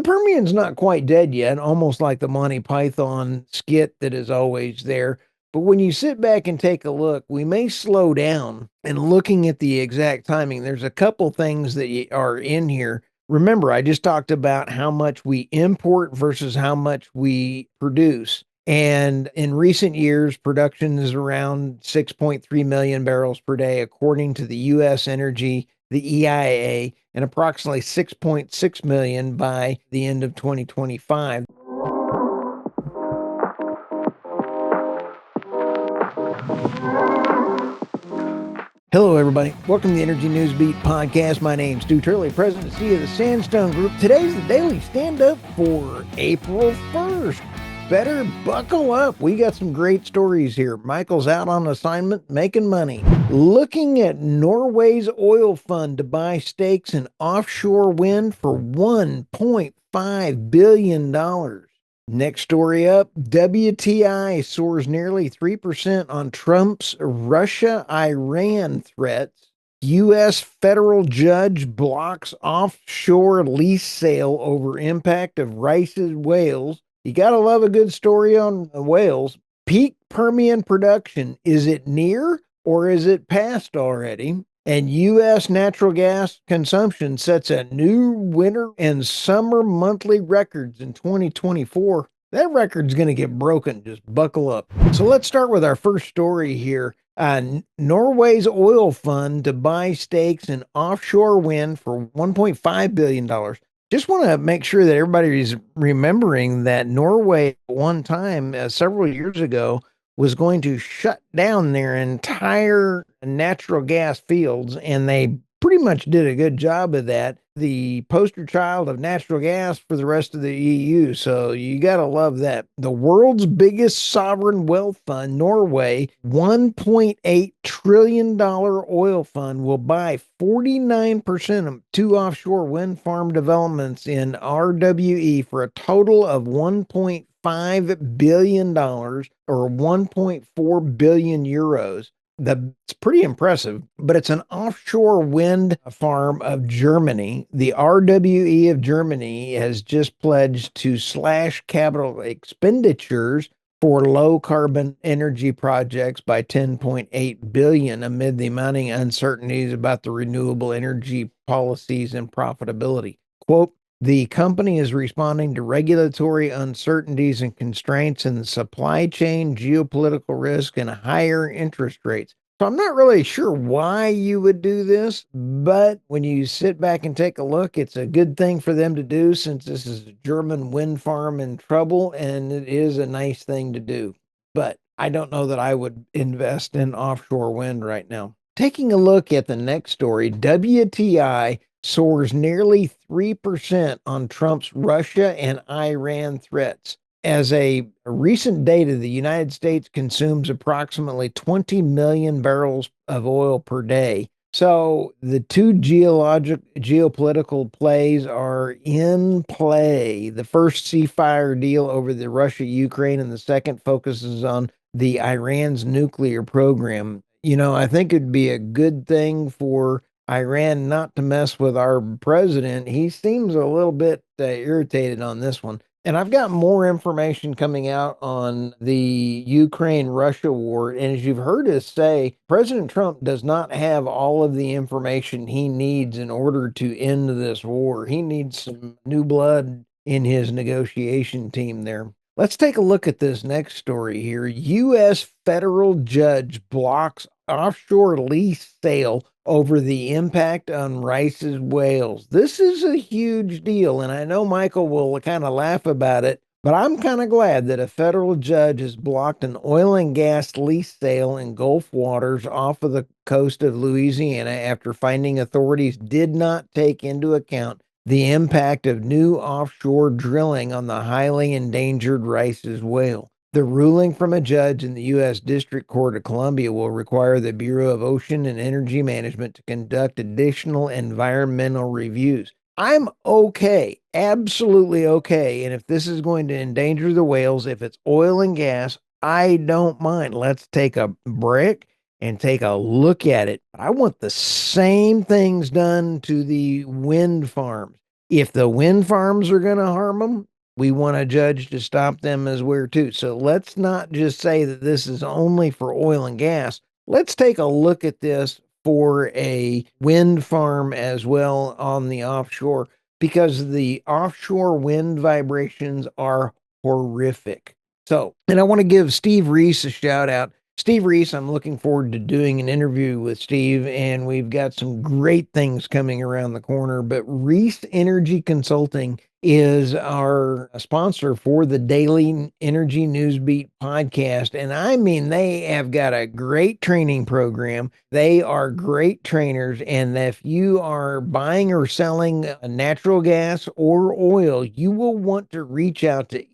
The Permian's not quite dead yet, almost like the Monty Python skit that is always there. But when you sit back and take a look, we may slow down. And looking at the exact timing, there's a couple things that are in here. Remember, I just talked about how much we import versus how much we produce. And in recent years, production is around 6.3 million barrels per day, according to the U.S. Energy, the EIA, and approximately 6.6 million by the end of 2025. Hello, everybody. Welcome to the Energy Newsbeat podcast. My name's Stuart Turley, President and CEO of the Sandstone Group. Today's the daily stand-up for April 1st. Better buckle up. We got some great stories here. Michael's out on assignment making money. Looking at Norway's oil fund to buy stakes in offshore wind for $1.5 billion. Next story up, WTI soars nearly 3% on Trump's Russia-Iran threats. U.S. federal judge blocks offshore lease sale over impact of Rice's whales. You got to love a good story on whales. Peak Permian production. Is it near or is it past already? And U.S. natural gas consumption sets a new winter and summer monthly records in 2024. That record's going to get broken. Just buckle up. So let's start with our first story here. Norway's oil fund to buy stakes in offshore wind for $1.5 billion. Just want to make sure that everybody is remembering that Norway at one time, several years ago, was going to shut down their entire natural gas fields, and they pretty much did a good job of that. The poster child of natural gas for the rest of the EU. So you got to love that. The world's biggest sovereign wealth fund, Norway, $1.8 trillion oil fund, will buy 49% of two offshore wind farm developments in RWE for a total of $1.5 billion or 1.4 billion euros. That's pretty impressive, but it's an offshore wind farm of Germany. The RWE of Germany has just pledged to slash capital expenditures for low carbon energy projects by 10.8 billion amid the mounting uncertainties about the renewable energy policies and profitability. Quote, the company is responding to regulatory uncertainties and constraints in the supply chain, geopolitical risk, and higher interest rates. So I'm not really sure why you would do this, but when you sit back and take a look, it's a good thing for them to do since this is a German wind farm in trouble, and it is a nice thing to do. But I don't know that I would invest in offshore wind right now. Taking a look at the next story, WTI soars nearly 3% on Trump's Russia and Iran threats. As a recent data, the United States consumes approximately 20 million barrels of oil per day. So the two geopolitical plays are in play. The first ceasefire deal over the Russia-Ukraine, and the second focuses on the Iran's nuclear program. I think it'd be a good thing for Iran not to mess with our president. He seems a little bit irritated on this one. And I've got more information coming out on the Ukraine Russia war. And as you've heard us say, President Trump does not have all of the information he needs in order to end this war. He needs some new blood in his negotiation team there. Let's take a look at this next story here. U.S. federal judge blocks offshore lease sale over the impact on Rice's whales. This is a huge deal, and I know Michael will kind of laugh about it, but I'm kind of glad that a federal judge has blocked an oil and gas lease sale in Gulf waters off of the coast of Louisiana after finding authorities did not take into account the impact of new offshore drilling on the highly endangered Rice's whale. The ruling from a judge in the U.S. District Court of Columbia will require the Bureau of Ocean and Energy Management to conduct additional environmental reviews. I'm okay, absolutely okay. And if this is going to endanger the whales, if it's oil and gas, I don't mind. Let's take a break and take a look at it. I want the same things done to the wind farms. If the wind farms are going to harm them, we want a judge to stop them as well too. So let's not just say that this is only for oil and gas. Let's take a look at this for a wind farm as well on the offshore, because the offshore wind vibrations are horrific. So, and I want to give Steve Reese a shout out. Steve Reese, I'm looking forward to doing an interview with Steve, and we've got some great things coming around the corner. But Reese Energy Consulting is our sponsor for the Daily Energy Newsbeat podcast. And I mean, they have got a great training program. They are great trainers. And if you are buying or selling natural gas or oil, you will want to reach out to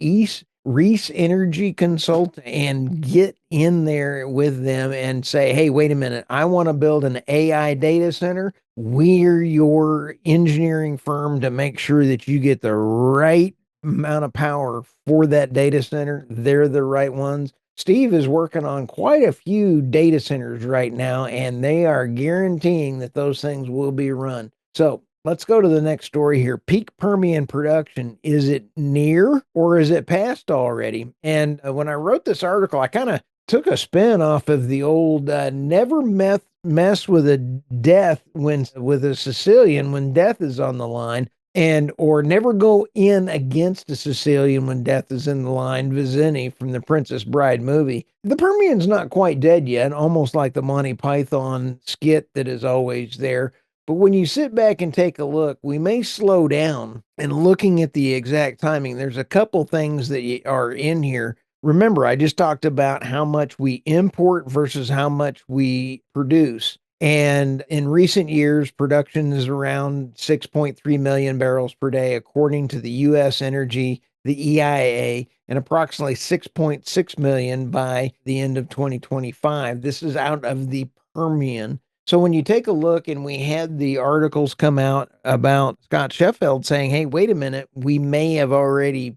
Reese Energy Consult and get in there with them and say, hey, wait a minute, I want to build an AI data center. We're your engineering firm to make sure that you get the right amount of power for that data center. They're the right ones. Steve is working on quite a few data centers right now, and they are guaranteeing that those things will be run. So let's go to the next story here. Peak Permian production. Is it near or is it past already? And when I wrote this article, I kind of took a spin off of the old never mess with a death when with a Sicilian when death is on the line, and or never go in against a Sicilian when death is in the line. Vizzini from the Princess Bride movie. The Permian's not quite dead yet, almost like the Monty Python skit that is always there. But when you sit back and take a look, we may slow down. And looking at the exact timing, there's a couple things that are in here. Remember, I just talked about how much we import versus how much we produce. And in recent years, production is around 6.3 million barrels per day, according to the U.S. Energy, the EIA, and approximately 6.6 million by the end of 2025. This is out of the Permian. So when you take a look, and we had the articles come out about Scott Sheffield saying, hey, wait a minute, we may have already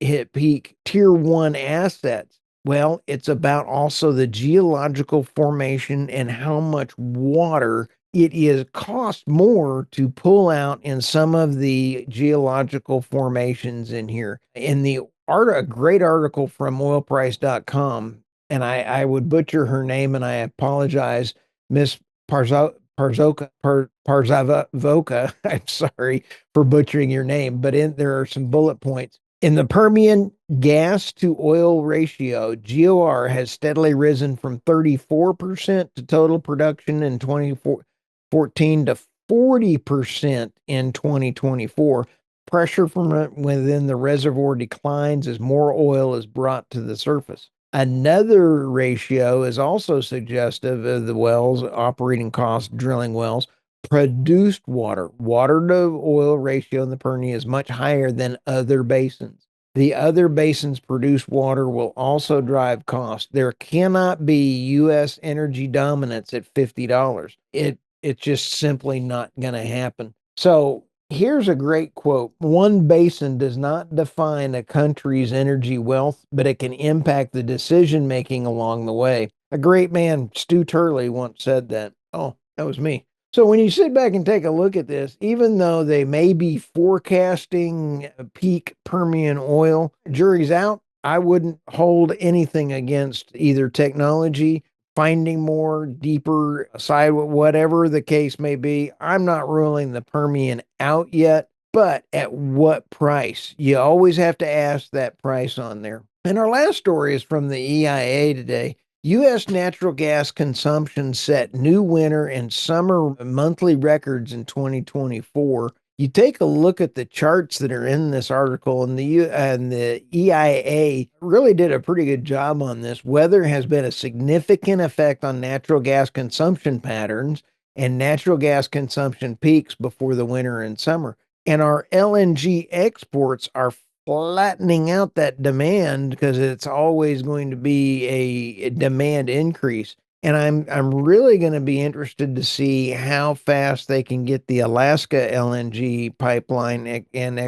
hit peak tier one assets. Well, it's about also the geological formation and how much water it is cost more to pull out in some of the geological formations in here. In the a great article from oilprice.com, and I would butcher her name and I apologize, Miss Parzavoka. I'm sorry for butchering your name, but there are some bullet points. In the Permian, gas to oil ratio, GOR has steadily risen from 34% to total production in 2014 to 40% in 2024. Pressure from within the reservoir declines as more oil is brought to the surface. Another ratio is also suggestive of the wells operating costs, drilling wells. Produced water to oil ratio in the Permian is much higher than other basins. The other basins' produced water will also drive costs. There cannot be U.S. energy dominance at $50. It's just simply not going to happen. So here's a great quote. One basin does not define a country's energy wealth, but it can impact the decision making along the way. A great man, Stu Turley, once said that. Oh, that was me. So when you sit back and take a look at this, even though they may be forecasting peak Permian oil, jury's out. I wouldn't hold anything against either technology, finding more, deeper, side, whatever the case may be. I'm not ruling the Permian out yet, but at what price? You always have to ask that price on there. And our last story is from the EIA today. U.S. natural gas consumption set new winter and summer monthly records in 2024. You take a look at the charts that are in this article, and the EIA really did a pretty good job on this. Weather has been a significant effect on natural gas consumption patterns, and natural gas consumption peaks before the winter and summer. And our LNG exports are flattening out that demand because it's always going to be a demand increase. And I'm really going to be interested to see how fast they can get the Alaska LNG pipeline and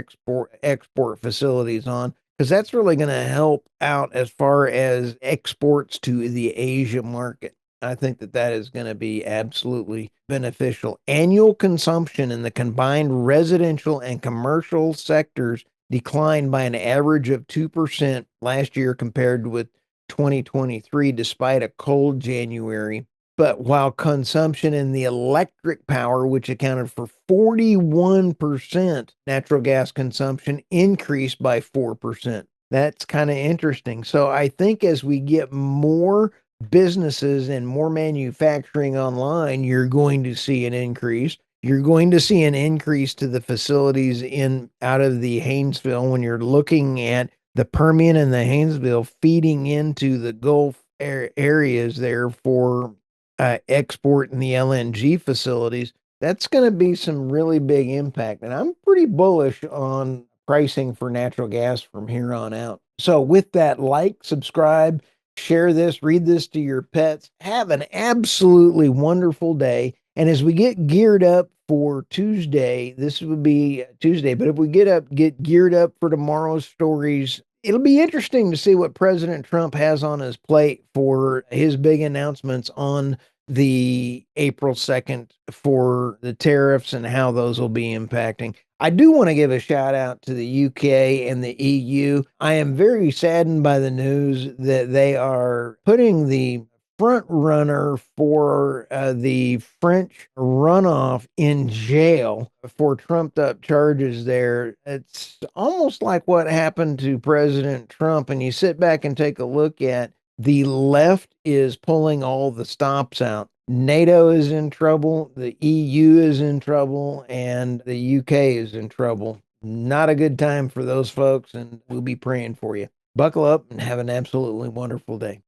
export facilities on, because that's really going to help out as far as exports to the Asia market. I think that that is going to be absolutely beneficial. Annual consumption in the combined residential and commercial sectors declined by an average of 2% last year compared with 2023, despite a cold January. But while consumption in the electric power, which accounted for 41% natural gas consumption, increased by 4%. That's kind of interesting. So I think as we get more businesses and more manufacturing online, you're going to see an increase. You're going to see an increase to the facilities in out of the Haynesville when you're looking at the Permian and the Haynesville feeding into the Gulf areas there for export in the LNG facilities. That's going to be some really big impact. And I'm pretty bullish on pricing for natural gas from here on out. So, with that, like, subscribe, share this, read this to your pets. Have an absolutely wonderful day. And as we get geared up for Tuesday, this would be Tuesday, but if we get geared up for tomorrow's stories, it'll be interesting to see what President Trump has on his plate for his big announcements on the April 2nd for the tariffs and how those will be impacting. I do want to give a shout out to the UK and the EU. I am very saddened by the news that they are putting the front runner for the French runoff in jail for trumped up charges there. It's almost like what happened to President Trump. And you sit back and take a look at the left is pulling all the stops out. NATO is in trouble, the EU is in trouble, and the UK is in trouble. Not a good time for those folks, and we'll be praying for you. Buckle up and have an absolutely wonderful day.